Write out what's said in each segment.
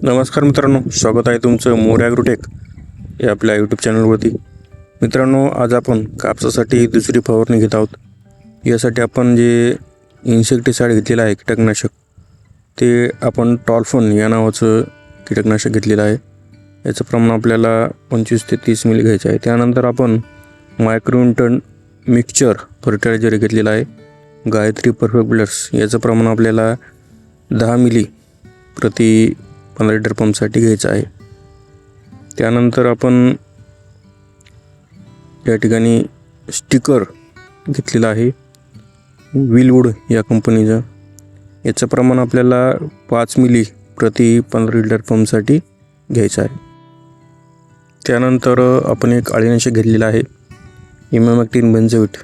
नमस्कार मित्रांनो, स्वागत आहे तुमचं मोर ॲग्रोटेक या आपल्या यूट्यूब चॅनलवरती. मित्रांनो, आज आपण कापसासाठी दुसरी फवारणी घेत आहोत. यासाठी आपण जे इन्सेक्टिसाइड घेतलेलं आहे, कीटकनाशक, ते आपण टॉल्फोन या नावाचं कीटकनाशक घेतलेलं आहे. याचं प्रमाण आपल्याला 25 ते 30 मिली घ्यायचं आहे. त्यानंतर आपण मायक्रोन्यूटन मिक्सचर फर्टिलायझर घेतलेलं आहे, गायत्री परफेक्ट प्लस. याचं प्रमाण आपल्याला 10 मिली प्रति 15 लिटर पंपसाठी घ्यायचं आहे. त्यानंतर आपण या ठिकाणी स्टिकर घेतलेलं आहे, विलवूड या कंपनीचं. याचं प्रमाण आपल्याला 5 मिली प्रति 15 लिटर पंपसाठी घ्यायचं आहे. त्यानंतर आपण एक अळीनाशक घेतलेलं आहे, इमॅमेक्टिन बेंझोएट.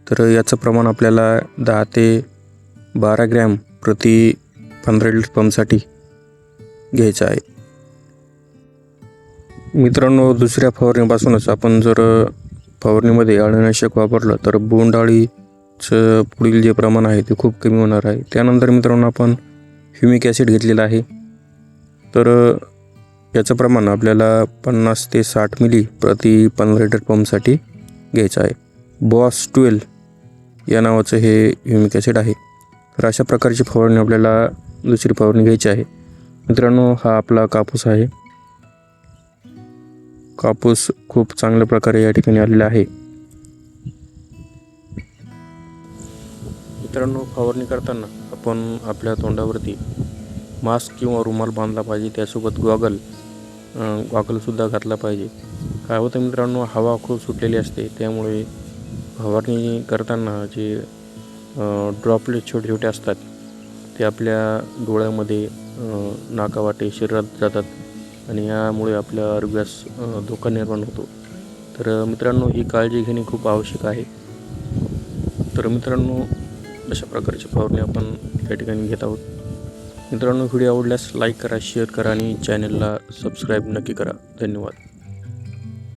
तर याचं प्रमाण आपल्याला 10 ते 12 ग्रॅम प्रति 15 लिटर पंपसाठी घ्यायचं आहे. मित्रांनो, दुसऱ्या फवारणीपासूनच आपण जर फवारणीमध्ये अळीनाशक वापरलं तर बोंडअळीचं पुढील जे प्रमाण आहे ते खूप कमी होणार आहे. त्यानंतर मित्रांनो, आपण ह्युमिक ॲसिड घेतलेलं आहे. तर याचं प्रमाण आपल्याला 50 ते 60 मिली प्रति 15 लिटर पंपसाठी घ्यायचं आहे. बॉस 12 या नावाचं हे ह्युमिक ॲसिड आहे. तर अशा प्रकारची फवारणी आपल्याला दुसरी फवारणी घ्यायची आहे. मित्रांनो, हा आपला कापूस आहे. कापूस खूप चांगल्या प्रकारे या ठिकाणी आलेला आहे. मित्रांनो, फवारणी करताना आपण आपल्या तोंडावरती मास्क किंवा रुमाल बांधला पाहिजे. त्यासोबत गॉगलसुद्धा घातला पाहिजे. काय होतं मित्रांनो, हवा खूप सुटलेली असते, त्यामुळे फवारणी करताना जे ड्रॉपलेट छोटे छोटे असतात ते आपल्या डोळ्यामध्ये, नाकावाटे, शरीरात जातात आणि यामुळे आपल्या आरोग्यास धोका निर्माण होतो. तर मित्रांनो, ही काळजी घेणे खूप आवश्यक आहे. तर मित्रांनो, अशा प्रकारची फवारणी आपण या ठिकाणी घेत आहोत. मित्रांनो, व्हिडिओ आवडल्यास लाईक करा, शेअर करा आणि चॅनलला सबस्क्राईब नक्की करा. धन्यवाद.